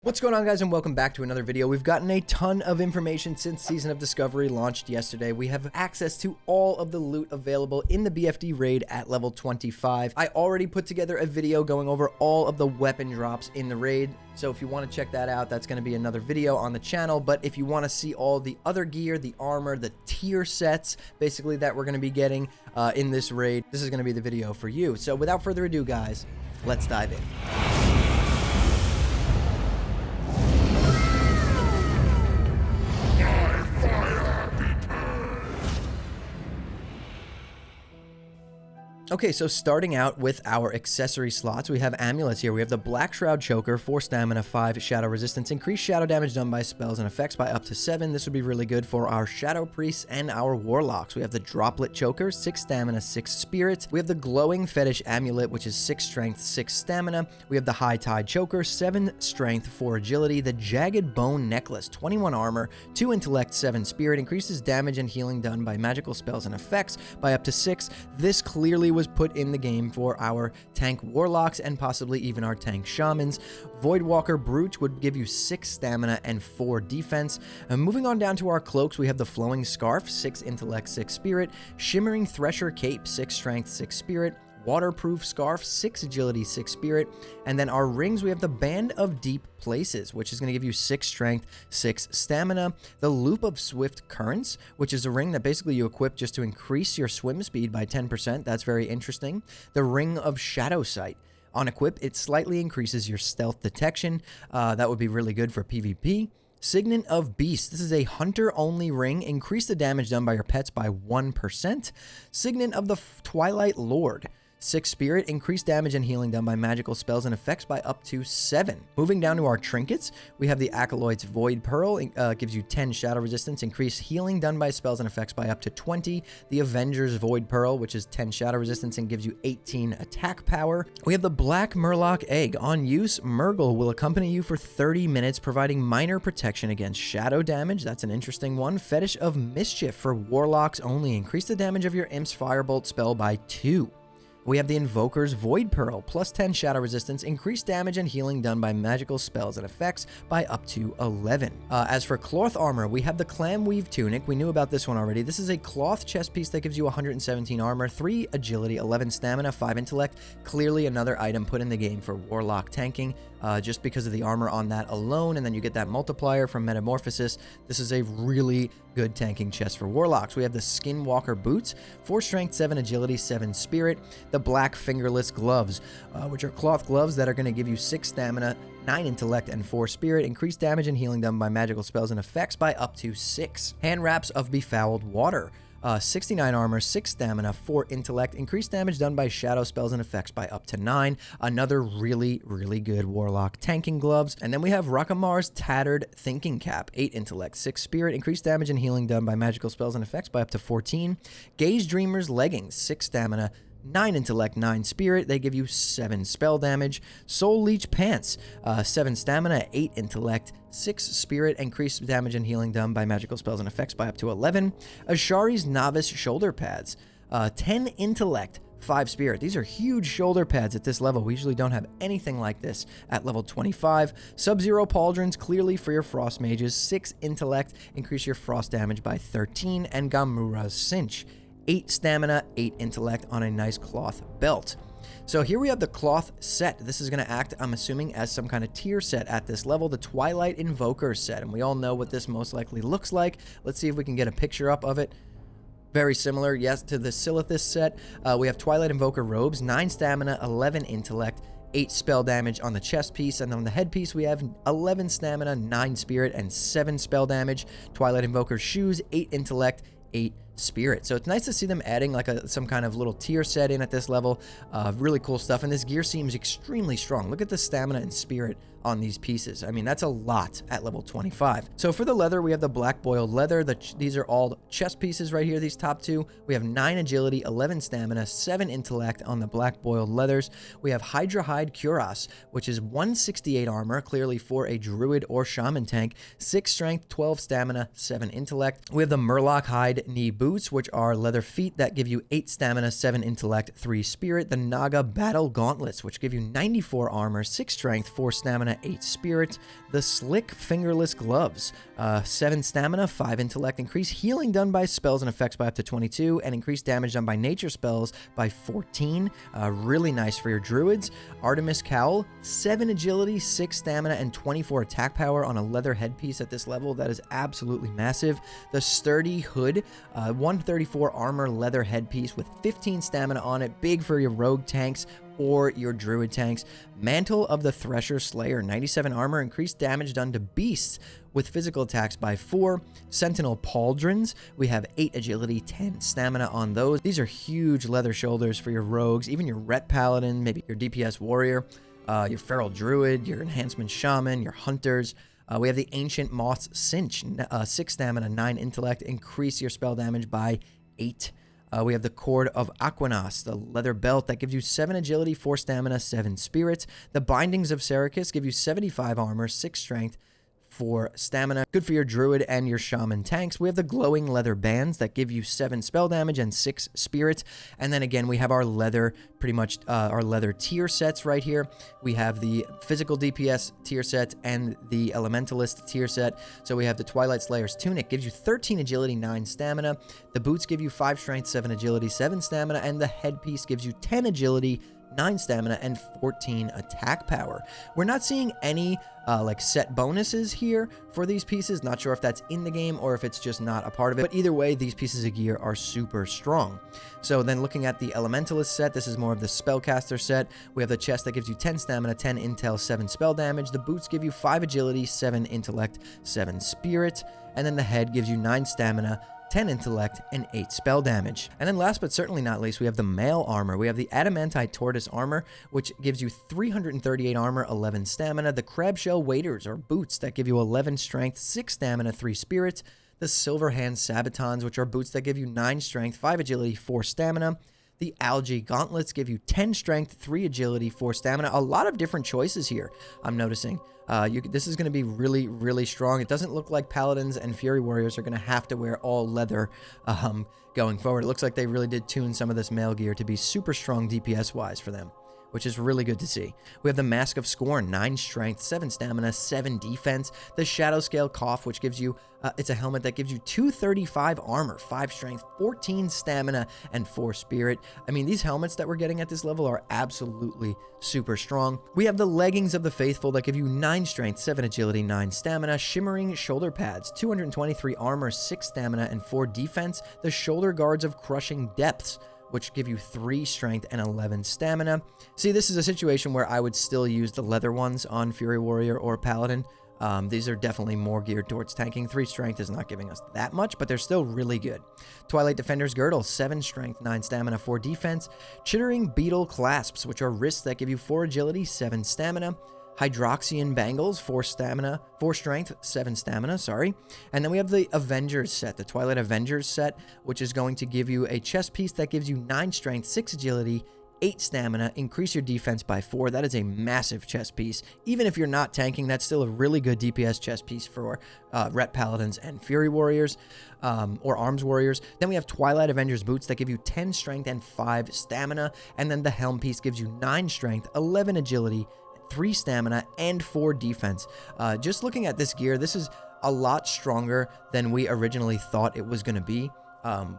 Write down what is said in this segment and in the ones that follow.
What's going on, guys, and welcome back to another video. We've gotten a ton of information since Season of Discovery launched yesterday. We have access to all of the loot available in the BFD raid at level 25. I already put together a video going over all of the weapon drops in the raid, so if you want to check that out, that's going to be another video on the channel. But if you want to see all the other gear, the armor, the tier sets, basically, that we're going to be getting in this raid, this is going to be the video for you. So without further ado, guys, let's dive in. Okay, so starting out with our accessory slots, we have amulets here. We have the Black Shroud Choker, 4 stamina, 5 shadow resistance, increased shadow damage done by spells and effects by up to 7. This would be really good for our shadow priests and our warlocks. We have the Droplet Choker, 6 stamina, 6 spirit. We have the Glowing Fetish Amulet, which is 6 strength, 6 stamina. We have the High Tide Choker, 7 strength, 4 agility. The Jagged Bone Necklace, 21 armor, 2 intellect, 7 spirit, increases damage and healing done by magical spells and effects by up to 6. This clearly was put in the game for our tank warlocks and possibly even our tank shamans. Voidwalker Brooch would give you 6 stamina and 4 defense. And moving on down to our cloaks, we have the Flowing Scarf, 6 intellect, 6 spirit. Shimmering Thresher Cape, 6 strength, 6 spirit. Waterproof Scarf, 6 agility, 6 spirit. And then our rings, we have the Band of Deep Places, which is going to give you 6 strength, 6 stamina. The Loop of Swift Currents, which is a ring that basically you equip just to increase your swim speed by 10%. That's very interesting. The Ring of Shadow Sight. On equip, it slightly increases your stealth detection. That would be really good for PvP. Signet of Beast. This is a hunter-only ring. Increase the damage done by your pets by 1%. Signet of the Twilight Lord. 6 spirit, increased damage and healing done by magical spells and effects by up to 7. Moving down to our trinkets, we have the Acolyte's Void Pearl, gives you 10 shadow resistance, increased healing done by spells and effects by up to 20. The Avenger's Void Pearl, which is 10 shadow resistance and gives you 18 attack power. We have the Black Murloc Egg. On use, Murgle will accompany you for 30 minutes, providing minor protection against shadow damage. That's an interesting one. Fetish of Mischief for warlocks only. Increase the damage of your Imp's Firebolt spell by 2. We have the Invoker's Void Pearl, plus 10 shadow resistance, increased damage and healing done by magical spells and effects by up to 11. As for cloth armor, we have the Clam Weave Tunic. We knew about this one already. This is a cloth chest piece that gives you 117 armor, 3 agility, 11 stamina, 5 intellect. Clearly another item put in the game for warlock tanking, just because of the armor on that alone, and then you get that multiplier from Metamorphosis. This is a really good tanking chest for warlocks. We have the Skinwalker Boots, 4 strength, 7 agility, 7 spirit. The Black Fingerless Gloves, which are cloth gloves that are going to give you 6 stamina, 9 intellect, and 4 spirit. Increased damage and healing done by magical spells and effects by up to 6. Hand Wraps of Befouled Water. 69 armor, 6 stamina, 4 intellect, increased damage done by shadow spells and effects by up to 9. Another really good warlock tanking gloves. And then we have Rakamar's Tattered Thinking Cap, 8 intellect, 6 spirit, increased damage and healing done by magical spells and effects by up to 14. Gaze Dreamer's Leggings, 6 stamina, 9 intellect, 9 spirit. They give you 7 spell damage. Soul Leech Pants, 7 stamina, 8 intellect, 6 spirit, increased damage and healing done by magical spells and effects by up to 11. Ashari's Novice Shoulder Pads, 10 intellect, 5 spirit. These are huge shoulder pads at this level. We usually don't have anything like this at level 25. Sub-Zero Pauldrons, clearly for your frost mages, 6 intellect, increase your frost damage by 13. And Gamura's Cinch, 8 stamina, 8 intellect on a nice cloth belt. So here we have the cloth set. This is going to act, I'm assuming, as some kind of tier set at this level, the Twilight Invoker set. And we all know what this most likely looks like. Let's see if we can get a picture up of it. Very similar, yes, to the Silithus set. We have Twilight Invoker robes, 9 stamina, 11 intellect, 8 spell damage on the chest piece, and on the headpiece we have 11 stamina, 9 spirit, and 7 spell damage. Twilight Invoker shoes, 8 intellect, 8 spirit. So it's nice to see them adding like some kind of little tier set in at this level. Really cool stuff, and this gear seems extremely strong. Look at the stamina and spirit on these pieces. I mean, that's a lot at level 25. So for the leather, we have the Black Boiled Leather. These are all chest pieces right here, these top two. We have 9 agility, 11 stamina, 7 intellect on the Black Boiled Leathers. We have Hydra Hide Cuirass, which is 168 armor, clearly for a druid or shaman tank, 6 strength, 12 stamina, 7 intellect. We have the Murloc Hide Knee boots, which are leather feet that give you 8 stamina, 7 intellect, 3 spirit. The Naga battle gauntlets, which give you 94 armor, 6 strength, 4 stamina, 8 spirit. The slick fingerless gloves, 7 stamina, 5 intellect, increase healing done by spells and effects by up to 22, and increase damage done by nature spells by 14. Really nice for your druids. Artemis cowl, 7 agility, 6 stamina, and 24 attack power on a leather headpiece at this level. That is absolutely massive. The sturdy hood, 134 armor leather headpiece with 15 stamina on it, big for your rogue tanks or your druid tanks. Mantle of the Thresher Slayer, 97 armor, increased damage done to beasts with physical attacks by 4. Sentinel pauldrons, we have 8 agility, 10 stamina on those. These are huge leather shoulders for your rogues, even your ret paladin, maybe your DPS warrior, your feral druid, your enhancement shaman, your hunters. We have the Ancient Moth's Cinch, 6 stamina, 9 intellect, increase your spell damage by 8. We have the Cord of Aquinas, the leather belt that gives you 7 agility, 4 stamina, 7 spirit. The Bindings of Sericus give you 75 armor, 6 strength, 4 stamina. Good for your druid and your shaman tanks. We have the glowing leather bands that give you 7 spell damage and 6 spirit. And then again, we have our leather, pretty much our leather tier sets right here. We have the physical DPS tier set and the elementalist tier set. So we have the Twilight Slayer's tunic, gives you 13 agility, 9 stamina. The boots give you 5 strength, 7 agility, 7 stamina. And the headpiece gives you 10 agility, 9 stamina, and 14 attack power. We're not seeing any like set bonuses here for these pieces. Not sure if that's in the game or if it's just not a part of it. But either way, these pieces of gear are super strong. So then looking at the Elementalist set, this is more of the Spellcaster set. We have the chest that gives you 10 stamina, 10 intel, 7 spell damage. The boots give you 5 agility, 7 intellect, 7 spirit. And then the head gives you 9 stamina, 10 intellect, and 8 spell damage. And then last but certainly not least, we have the mail armor. We have the Adamantite Tortoise armor, which gives you 338 armor, 11 stamina. The Crabshell Waders, or boots, that give you 11 strength, 6 stamina, 3 spirit. The Silverhand Sabatons, which are boots that give you 9 strength, 5 agility, 4 stamina. The Algae Gauntlets give you 10 strength, 3 agility, 4 stamina. A lot of different choices here, I'm noticing. This is going to be really, really strong. It doesn't look like Paladins and Fury Warriors are going to have to wear all leather going forward. It looks like they really did tune some of this mail gear to be super strong DPS-wise for them, which is really good to see. We have the Mask of Scorn, 9 strength, 7 stamina, 7 defense. The Shadow Scale Cough, which gives you, it's a helmet that gives you 235 armor, 5 strength, 14 stamina, and 4 spirit. I mean, these helmets that we're getting at this level are absolutely super strong. We have the Leggings of the Faithful that give you 9 strength, 7 agility, 9 stamina. Shimmering Shoulder Pads, 223 armor, 6 stamina, and 4 defense. The Shoulder Guards of Crushing Depths, which give you 3 strength and 11 stamina. See, this is a situation where I would still use the leather ones on Fury Warrior or Paladin. These are definitely more geared towards tanking. 3 strength is not giving us that much, but they're still really good. Twilight Defender's Girdle, 7 strength, 9 stamina, 4 defense. Chittering Beetle Clasps, which are wrists that give you 4 agility, 7 stamina. Hydroxian Bangles, 4 strength, 7 stamina, sorry. And then we have the Avengers set, the Twilight Avengers set, which is going to give you a chest piece that gives you 9 strength, 6 agility, 8 stamina, increase your defense by 4. That is a massive chest piece. Even if you're not tanking, that's still a really good DPS chest piece for Ret Paladins and Fury Warriors, or Arms Warriors. Then we have Twilight Avengers boots that give you 10 strength and 5 stamina. And then the helm piece gives you 9 strength, 11 agility, 3 stamina, and 4 defense. Just looking at this gear, this is a lot stronger than we originally thought it was going to be.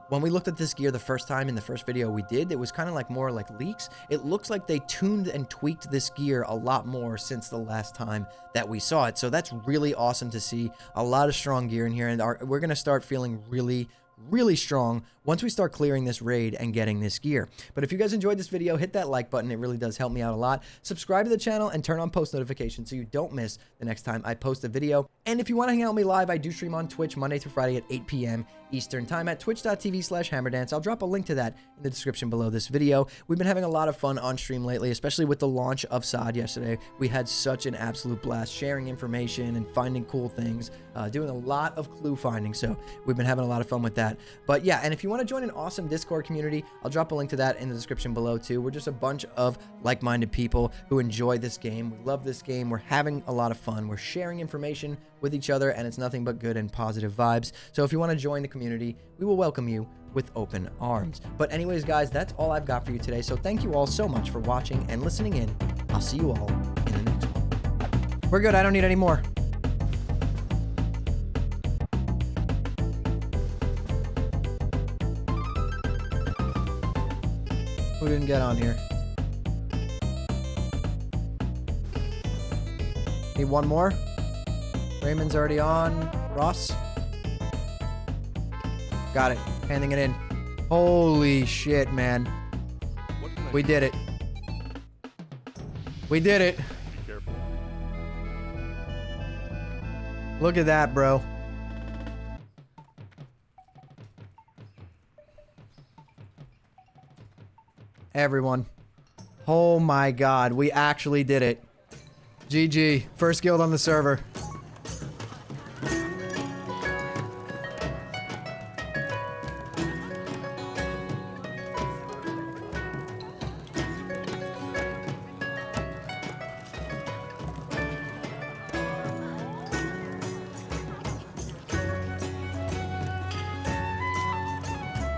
When we looked at this gear the first time in the first video we did, it was kind of like more like leaks. It looks like they tuned and tweaked this gear a lot more since the last time that we saw it. So that's really awesome to see. A lot of strong gear in here, and we're going to start feeling really strong once we start clearing this raid and getting this gear. But if you guys enjoyed this video, hit that like button. It really does help me out a lot. Subscribe to the channel and turn on post notifications so you don't miss the next time I post a video. And if you want to hang out with me live, I do stream on Twitch Monday through Friday at 8 p.m. Eastern time at twitch.tv/hammerdance. I'll drop a link to that in the description below this video. We've been having a lot of fun on stream lately, especially with the launch of SOD yesterday. We had such an absolute blast sharing information and finding cool things, doing a lot of clue finding. So we've been having a lot of fun with that. But yeah, and if you want to join an awesome Discord community, I'll drop a link to that in the description below too. We're just a bunch of like-minded people who enjoy this game. We love this game. We're having a lot of fun. We're sharing information with each other, and it's nothing but good and positive vibes. So if you want to join the community, we will welcome you with open arms. But anyways, guys, that's all I've got for you today. So thank you all so much for watching and listening in. I'll see you all in the next one. We're good. I don't need any more. Who didn't get on here? Need one more? Raymond's already on. Ross? Got it. Handing it in. Holy shit, man. We did it. We did it. Be careful. Look at that, bro. Everyone. Oh my god, we actually did it. GG. First guild on the server.